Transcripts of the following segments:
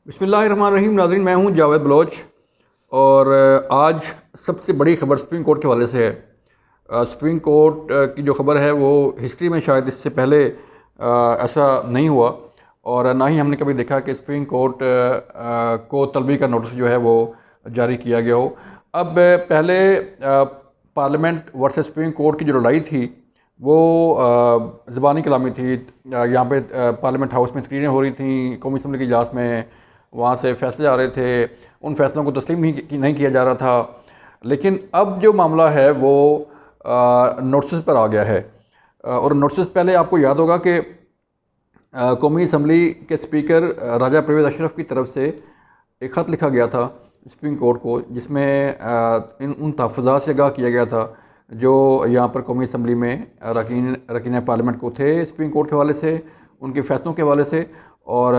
बिस्मिल्लाहिर्रहमानिर्रहीम। नाज़रीन, मैं हूं जावेद बलोच और आज सबसे बड़ी खबर सुप्रीम कोर्ट के हवाले से है। सुप्रीम कोर्ट की जो खबर है वो हिस्ट्री में शायद इससे पहले ऐसा नहीं हुआ और ना ही हमने कभी देखा कि सुप्रीम कोर्ट को तलबी का नोटिस जो है वो जारी किया गया हो। अब पहले पार्लियामेंट वर्सेस सुप्रीम कोर्ट की जो लड़ाई थी वो ज़बानी कलामी थी। यहाँ पे पार्लियामेंट हाउस में तकरीरें हो रही थी, कौमी असम्बली के इजलास में वहाँ से फैसले आ रहे थे, उन फैसलों को तस्लीम नहीं किया जा रहा था। लेकिन अब जो मामला है वो नोटिस पर आ गया है। और नोटिस पहले आपको याद होगा कि कौमी असम्बली के स्पीकर राजा परवेज़ अशरफ की तरफ से एक ख़त लिखा गया था सुप्रीम कोर्ट को, जिसमें उन तहफ़्फ़ुज़ात से आगाह किया गया था जो यहाँ पर कौमी असम्बली में रकीन पार्लियामेंट को थे सुप्रीम कोर्ट के हवाले से, उनके फ़ैसलों के हवाले से, और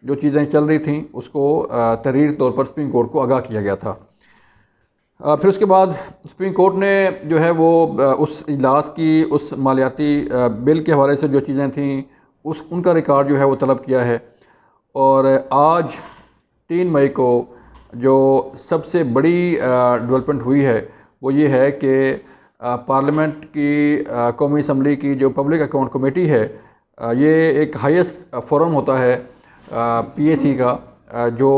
जो चीज़ें चल रही थी उसको तहरीरी तौर पर सुप्रीम कोर्ट को आगाह किया गया था। फिर उसके बाद सुप्रीम कोर्ट ने जो है वो उस इजलास की उस मालियाती बिल के हवाले से जो चीज़ें थीं उनका रिकॉर्ड जो है वो तलब किया है। और आज 3 मई को जो सबसे बड़ी डेवलपमेंट हुई है वो ये है कि पार्लियामेंट की कौमी असम्बली की जो पब्लिक अकाउंट कमेटी है, ये एक हाईएस्ट फोरम होता है PAC का, जो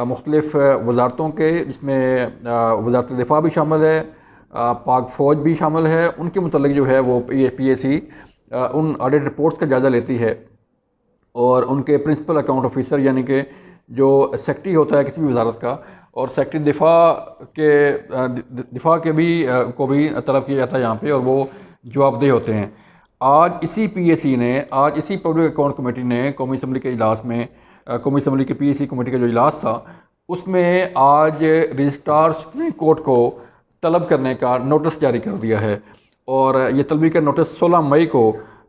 मुख्तलिफ़ वजारतों के, जिसमें वजारत दिफा भी शामिल है, पाक फ़ौज भी शामिल है, उनके मुतल्लिक़ जो है वो PAC उन ऑडिट रिपोर्ट्स का जायज़ा लेती है। और उनके प्रिंसिपल अकाउंट ऑफिसर यानी कि जो सेक्रेटरी होता है किसी भी वजारत का, और सेक्रेटरी दिफा के भी को भी तलब किया जाता है यहाँ पे, और वो जवाबदेह होते हैं। आज इसी PAC ने, आज इसी पब्लिक अकाउंट कमेटी ने कौमी असम्बली के इजलास में, कौमी असम्बली के PAC कमेटी का जो इजलास था उसमें आज रजिस्ट्रार सुप्रीम कोर्ट को तलब करने का नोटिस जारी कर दिया है। और ये तलबी का नोटिस 16 मई को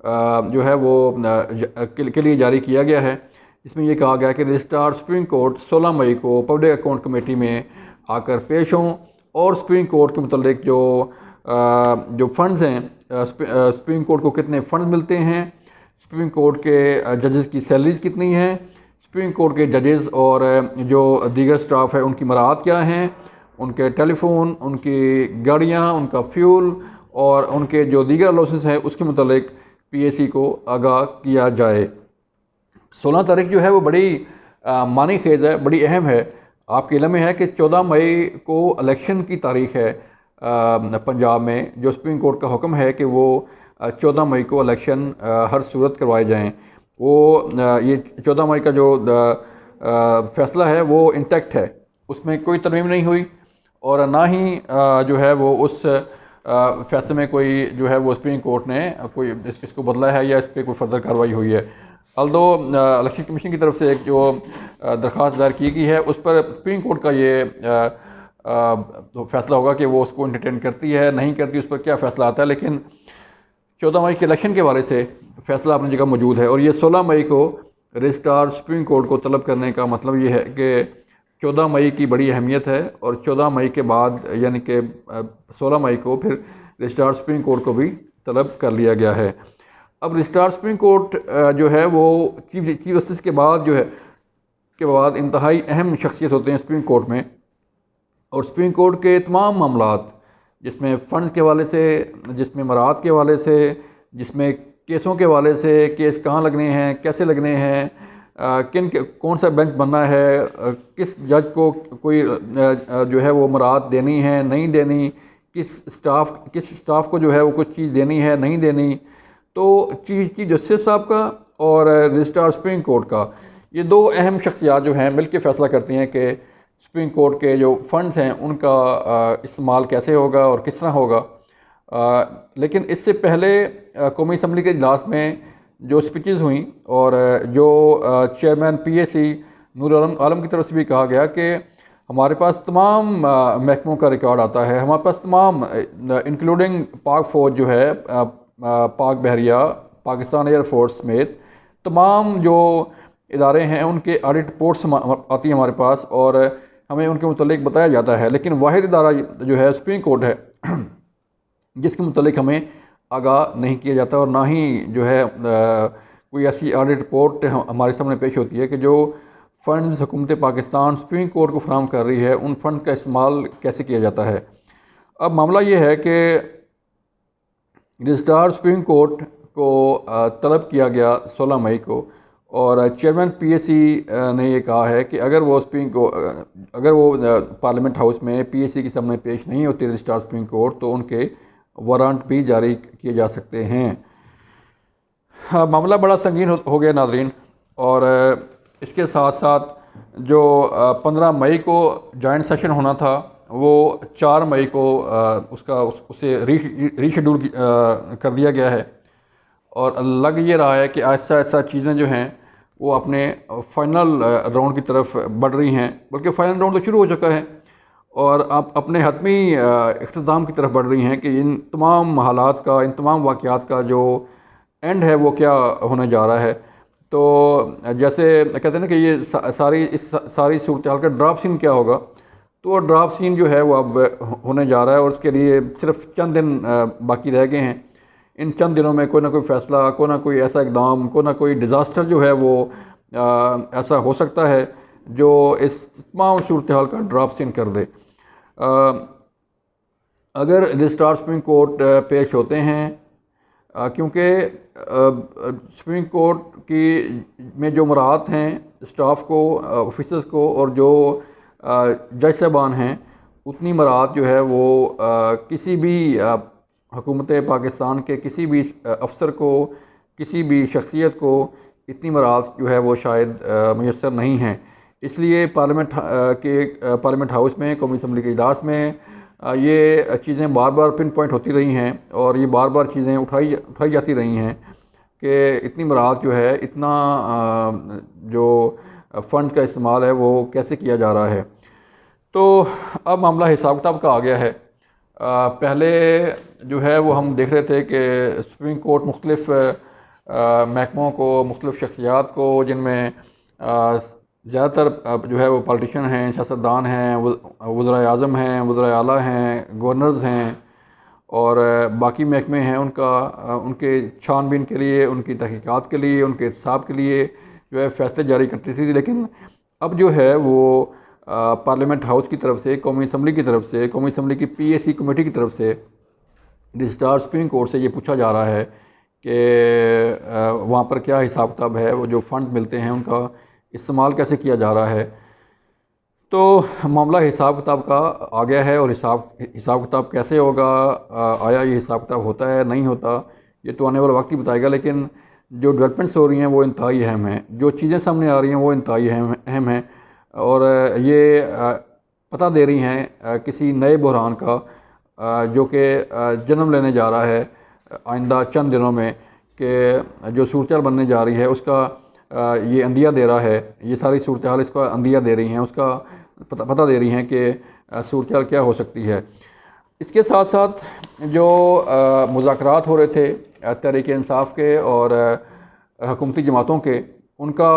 जो है वो के लिए जारी किया गया है। इसमें यह कहा गया कि रजिस्ट्रार सुप्रीम कोर्ट 16 मई को पब्लिक अकाउंट कमेटी में आकर पेश हों और सुप्रीम कोर्ट के मुतल्लिक़ जो फंड्स हैं, सुप्रीम कोर्ट को कितने फ़ंड्स मिलते हैं, सुप्रीम कोर्ट के जजेस की सैलरीज़ कितनी हैं, सुप्रीम कोर्ट के जजेस और जो दीगर स्टाफ है उनकी मराहत क्या हैं, उनके टेलीफोन, उनकी गाड़ियाँ, उनका फ्यूल और उनके जो दीगर लॉसेस हैं उसके मुतल्लिक़ PAC को आगाह किया जाए। 16 तारीख जो है वो बड़ी मानी खेज़ है, बड़ी अहम है। आपके इल्म में है कि 14 मई को इलेक्शन की तारीख है पंजाब में, जो सुप्रीम कोर्ट का हुक्म है कि वो 14 मई को इलेक्शन हर सूरत करवाए जाएँ। वो ये 14 मई का जो फ़ैसला है वो इंटैक्ट है, उसमें कोई तरमीम नहीं हुई और ना ही जो है वो उस फैसले में कोई जो है वो सुप्रीम कोर्ट ने कोई इसको बदला है या इस पर कोई फर्दर कार्रवाई हुई है। अल्दो इलेक्शन कमीशन की तरफ से एक जो दरख्वास्त दायर की गई है उस पर सुप्रीम कोर्ट का ये तो फैसला होगा कि वो उसको इंटरटेन करती है नहीं करती, उस पर क्या फ़ैसला आता है। लेकिन 14 मई के इलेक्शन के बारे से फ़ैसला अपनी जगह मौजूद है। और ये 16 मई को रजिस्ट्रार सुप्रीम कोर्ट को तलब करने का मतलब ये है कि 14 मई की बड़ी अहमियत है और 14 मई के बाद यानी कि 16 मई को फिर रजिस्ट्रार सुप्रीम कोर्ट को भी तलब कर लिया गया है। अब रजिस्ट्रार सुप्रीम कोर्ट जो है वो चीफ जस्टिस के बाद जो है के बाद इंतहाई अहम शख्सियत होते हैं सुप्रीम कोर्ट में। और सुप्रीम कोर्ट के तमाम मामलात, जिसमें फ़ंड्स के हवाले से, जिसमें मराहत के हवाले से, जिसमें केसों के हवाले से, केस कहाँ लगने हैं, कैसे लगने हैं, कौन सा बेंच बनना है, किस जज को कोई जो है वो मराहत देनी है नहीं देनी, किस स्टाफ को जो है वो कुछ चीज़ देनी है नहीं देनी। तो चीफ जस्टिस साहब का और रजिस्ट्रार सुप्रीम कोर्ट का, ये दो अहम शख्सियात जो हैं मिलकर फ़ैसला करती हैं कि सुप्रीम कोर्ट के जो फंड्स हैं उनका इस्तेमाल कैसे होगा और किस तरह होगा। लेकिन इससे पहले कौमी असम्बली के इजलास में जो स्पीचेस हुई और जो चेयरमैन PAC नूर आलम की तरफ से भी कहा गया कि हमारे पास तमाम महकमों का रिकॉर्ड आता है, हमारे पास तमाम इंक्लूडिंग पाक फ़ौज जो है, पाक बहरिया, पाकिस्तान एयरफोर्स समेत तमाम जो इदारे हैं उनके ऑडिट रिपोर्ट्स आती हैं हमारे पास और हमें उनके मुतल्लिक़ बताया जाता है। लेकिन वाहिद इदारा जो है सुप्रीम कोर्ट है जिसके मुतल्लिक़ हमें आगाह नहीं किया जाता और ना ही जो है कोई ऐसी ऑडिट रिपोर्ट हमारे सामने पेश होती है कि जो फ़ंड्स हुकूमत पाकिस्तान सुप्रीम कोर्ट को फराहम कर रही है, उन फ़ंड का इस्तेमाल कैसे किया जाता है। अब मामला ये है कि रजिस्ट्रार सुप्रीम कोर्ट को तलब किया गया 16 मई को, और चेयरमैन पीएसी ने ये कहा है कि अगर वो पार्लियामेंट हाउस में पीएसी के सामने पेश नहीं होती रजिस्ट्रार सुप्रीम कोर्ट, तो उनके वारंट भी जारी किए जा सकते हैं। हाँ, मामला बड़ा संगीन हो गया नाज़रीन। और इसके साथ साथ जो 15 मई को जॉइंट सेशन होना था, वो 4 मई को उसे रीशेड्यूल कर दिया गया है। और लग ये रहा है कि ऐसा ऐसा चीज़ें जो हैं वो अपने फ़ाइनल राउंड की तरफ बढ़ रही हैं, बल्कि फ़ाइनल राउंड तो शुरू हो चुका है और आप अपने हतमी इख्तिताम की तरफ बढ़ रही हैं कि इन तमाम हालात का, इन तमाम वाक़यात का जो एंड है वो क्या होने जा रहा है। तो जैसे कहते हैं ना कि ये सारी सूरत हाल का ड्राफ्ट सीन क्या होगा, तो ड्राफ्ट सीन जो है वो अब होने जा रहा है और उसके लिए सिर्फ चंद दिन बाकी रह गए हैं। इन चंद दिनों में कोई ना कोई फ़ैसला, कोई ना कोई ऐसा इकदाम, कोई ना कोई डिज़ास्टर जो है वो ऐसा हो सकता है जो इस तमाम सूरत हाल का ड्राफ्ट सीन कर दे। अगर रजिस्ट्रार सुप्रीम कोर्ट पेश होते हैं, क्योंकि सुप्रीम कोर्ट की में जो मराहत हैं स्टाफ को, ऑफिसर्स को, और जो जज साहबान हैं, उतनी मराहत जो है वो किसी भी हुकूमत पाकिस्तान के किसी भी अफसर को, किसी भी शख्सियत को इतनी मराहत जो है वो शायद मुयस्सर नहीं है। इसलिए पार्लियामेंट हाउस में, कौमी असम्बली के इजलास में ये चीज़ें बार बार पिन पॉइंट होती रही हैं और ये बार बार चीज़ें उठाई जाती रही हैं कि इतनी मराहत जो है, इतना जो फ़ंड्स का इस्तेमाल है वो कैसे किया जा रहा है। तो अब मामला हिसाब किताब का आ गया है। पहले जो है वो हम देख रहे थे कि सुप्रीम कोर्ट मुख्तलिफ़ महकमों को, मुख्तलिफ़ शख्सियात को, जिनमें ज़्यादातर जो है वो पॉलिटिशियन हैं, सियासतदान हैं, वज़राए आज़म हैं, वज़राए आला हैं, गवर्नर्स हैं और बाकी महकमे हैं, उनके छानबीन के लिए, उनकी तहकीकात के लिए, उनके एहतसाब के लिए जो है फ़ैसले जारी करती थी। लेकिन अब जो है वो पार्लियामेंट हाउस की तरफ से, कौमी असम्बली की तरफ से, कौमी असम्बली की पीएसी कमेटी की तरफ से रजिस्ट्रार सुप्रीम कोर्ट से ये पूछा जा रहा है कि वहाँ पर क्या हिसाब किताब है, वो जो फ़ंड मिलते हैं उनका इस्तेमाल कैसे किया जा रहा है। तो मामला हिसाब किताब का आ गया है और हिसाब किताब कैसे होगा, आया ये हिसाब किताब होता है, नहीं होता, ये तो आने वाला वक्त ही बताएगा। लेकिन जो डेवलपमेंट्स हो रही हैं वो इंतहाई अहम हैं, जो चीज़ें सामने आ रही हैं वो इंतहाई अहम हैं और ये पता दे रही हैं किसी नए बहरान का जो कि जन्म लेने जा रहा है आइंदा चंद दिनों में, कि जो सूरत हाल बनने जा रही है उसका ये अंदिया दे रहा है। ये सारी सूरत हाल इसका अंदिया दे रही हैं, उसका पता दे रही हैं कि सूरत हाल क्या हो सकती है। इसके साथ साथ जो मुज़ाकरात हो रहे थे तहरीक इंसाफ के और हुकूमती जमातों के, उनका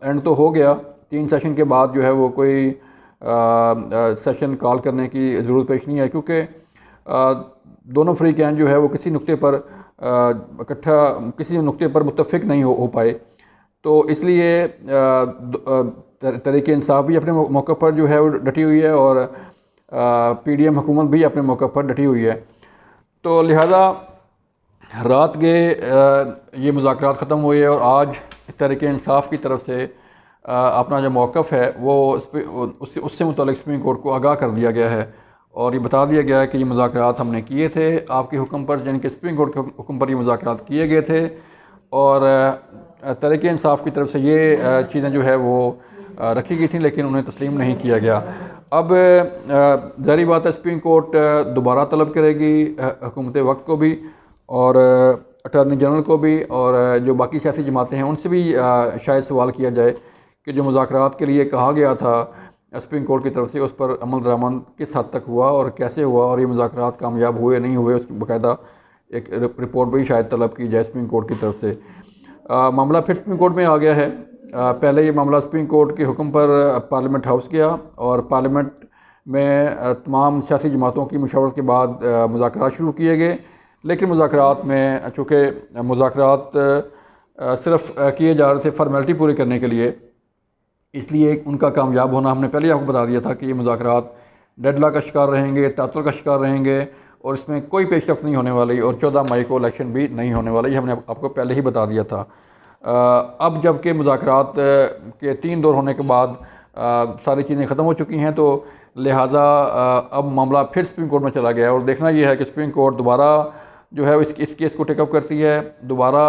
एंड तो हो गया। 3 सेशन के बाद जो है वो कोई सेशन कॉल करने की ज़रूरत पेश नहीं है, क्योंकि दोनों फ़रीक़ैन जो है वो किसी नुक्ते पर मुत्तफ़िक़ नहीं हो पाए। तो इसलिए तहरीक इंसाफ भी अपने मौक़िफ़ पर जो है वो डटी हुई है और पीडीएम हुकूमत भी अपने मौक़िफ़ पर डटी हुई है। तो लिहाजा रात के ये मुज़ाकरात ख़त्म हुए और आज तहरीक इंसाफ की तरफ से अपना जो मौक़िफ़ है वो उससे मुताल्लिक़ सुप्रीम कोर्ट को आगाह कर दिया गया है और ये बता दिया गया है कि ये मुज़ाकरात हमने किए थे आपके हुक्म पर, यानी कि सुप्रीम कोर्ट के हुक्म पर ये मुज़ाकरात किए गए थे और तहरीक इंसाफ की तरफ से ये चीज़ें जो है वो रखी गई थी, लेकिन उन्हें तस्लीम नहीं किया गया। अब ज़ाहिर बात है सुप्रीम कोर्ट दोबारा तलब करेगी हुकूमत वक्त को भी और अटॉर्नी जनरल को भी, और जो बाकी सियासी जमातें हैं उनसे भी शायद सवाल किया जाए कि जो मुज़ाकरात के लिए कहा गया था सुप्रीम कोर्ट की तरफ से, उस पर अमल दरामद किस हद तक हुआ और कैसे हुआ, और ये मुज़ाकरात कामयाब हुए नहीं हुए, उसकी बाकायदा एक रिपोर्ट भी शायद तलब की जाए सुप्रीम कोर्ट की तरफ से। मामला फिर सुप्रीम कोर्ट में आ गया है। पहले ये मामला सुप्रीम कोर्ट के हुक्म पर पार्लियामेंट हाउस गया और पार्लियामेंट में तमाम सियासी जमातों की मशवरत के बाद मुज़ाकरात शुरू किए गए। लेकिन मुज़ाकरात में चूँकि मुज़ाकरात सिर्फ किए जा रहे थे फॉर्मेलिटी पूरी करने के लिए, इसलिए उनका कामयाब होना, हमने पहले आपको बता दिया था कि ये मुज़ाकरात डेडलॉक का शिकार रहेंगे, तातुल का शिकार रहेंगे और इसमें कोई पेशरफ नहीं होने वाली और 14 मई को इलेक्शन भी नहीं होने वाला, ये हमने आपको पहले ही बता दिया था। अब जबकि मुज़ाकरात के 3 दौर होने के बाद सारी चीज़ें ख़त्म हो चुकी हैं, तो लिहाजा अब मामला फिर सुप्रीम कोर्ट में चला गया है और देखना यह है कि सुप्रीम कोर्ट दोबारा जो है इस केस को टेकअप करती है, दोबारा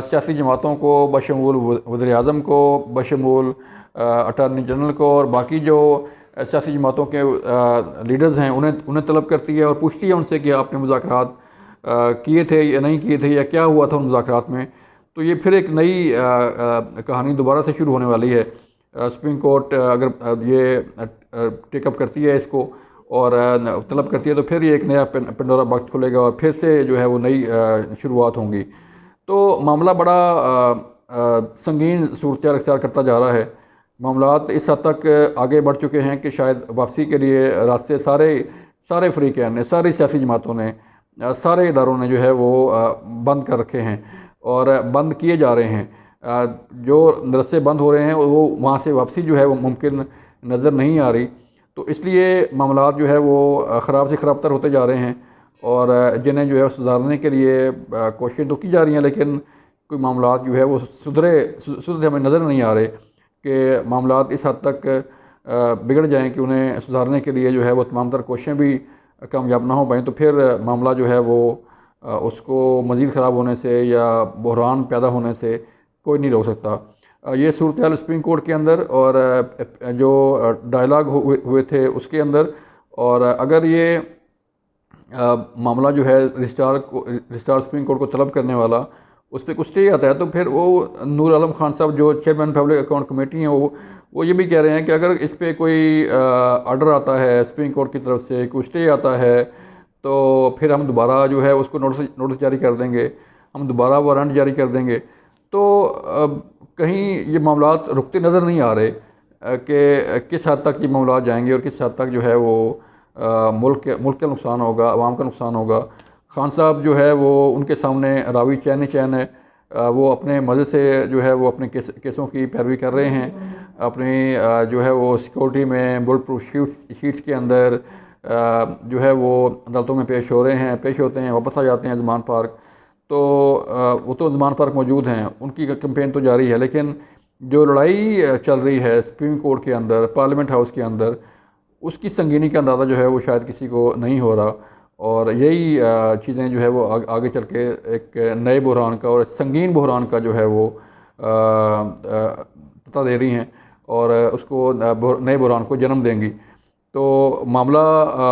सियासी जमातों को बशमूल वज़ीर-ए-आज़म को, बशमूल अटारनी जनरल को और बाकी जो सियासी जमातों के लीडर्स हैं उन्हें तलब करती है और पूछती है उनसे कि आपने मुज़ाकरात किए थे या नहीं किए थे या क्या हुआ था उन मुज़ाकरात में। तो ये फिर एक नई कहानी दोबारा से शुरू होने वाली है। सुप्रीम कोर्ट अगर ये टेकअप करती है इसको और तलब करती है तो फिर ये एक नया पेंडोरा बॉक्स खुलेगा और फिर से जो है वो नई शुरुआत होंगी। तो मामला बड़ा संगीन सूरत अख्तियार करता जा रहा है। मामलात इस हद तक आगे बढ़ चुके हैं कि शायद वापसी के लिए रास्ते सारे फ़रीक़ैन ने, सारी सियासी जमातों ने, सारे इदारों ने जो है वो बंद कर रखे हैं और बंद किए जा रहे हैं। जो रास्ते बंद हो रहे हैं वो वहाँ से वापसी जो है वो मुमकिन नज़र नहीं आ रही। तो इसलिए मामलात जो है वो ख़राब से ख़राब तर होते जा रहे हैं और जिन्हें जो है सुधारने के लिए कोशिशें तो की जा रही हैं, लेकिन कोई मामलात जो है वो सुधरते हमें नज़र नहीं आ रहे कि मामलात इस हद तक बिगड़ जाएं कि उन्हें सुधारने के लिए जो है वो तमाम तर कोशिशें भी कामयाब ना हो पाएँ, तो फिर मामला जो है वो उसको मज़ीद ख़राब होने से या बहरान पैदा होने से कोई नहीं रोक सकता। ये सूरत हाल सुप्रीम कोर्ट के अंदर और जो डायलॉग हुए थे उसके अंदर, और अगर ये मामला जो है रजिस्ट्रार सुप्रीम कोर्ट को तलब करने वाला उस पर कुछ स्टे आता है, तो फिर वो नूर आलम खान साहब जो चेयरमैन पब्लिक अकाउंट कमेटी हैं वो ये भी कह रहे हैं कि अगर इस पर कोई ऑर्डर आता है सुप्रीम कोर्ट की तरफ से, कोई स्टे आता है, तो फिर हम दोबारा जो है उसको नोटिस जारी कर देंगे, हम दोबारा वारंट जारी कर देंगे। तो कहीं ये मामलात रुकते नज़र नहीं आ रहे कि किस हद तक ये मामलात जाएंगे और किस हद तक जो है वो मुल्क का नुकसान होगा, आवाम का नुकसान होगा। खान साहब जो है वो उनके सामने रावी चैन चैन है, वो अपने मज़े से जो है वो अपने केसों की पैरवी कर रहे हैं, अपनी जो है वो सिक्योरिटी में बुलेट प्रूफ शीट्स के अंदर जो है वो अदालतों में पेश हो रहे हैं, पेश होते हैं, वापस आ जाते हैं ज़मान पार्क। तो वो तो ज़मान पार्क मौजूद हैं, उनकी कैंपेन तो जारी है, लेकिन जो लड़ाई चल रही है सुप्रीम कोर्ट के अंदर, पार्लियामेंट हाउस के अंदर, उसकी संगीनी का अंदाज़ा जो है वो शायद किसी को नहीं हो रहा। और यही चीज़ें जो है वो आगे चल के एक नए बहरान का और संगीन बहरान का जो है वो पता दे रही हैं और उसको नए बहरान को जन्म देंगी। तो मामला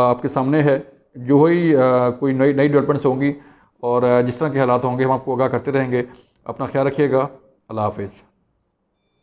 आपके सामने है, जो ही कोई नई डेवलपमेंट्स होंगी और जिस तरह के हालात होंगे हम आपको आगाह करते रहेंगे। अपना ख्याल रखिएगा। अल्लाह हाफ़िज़।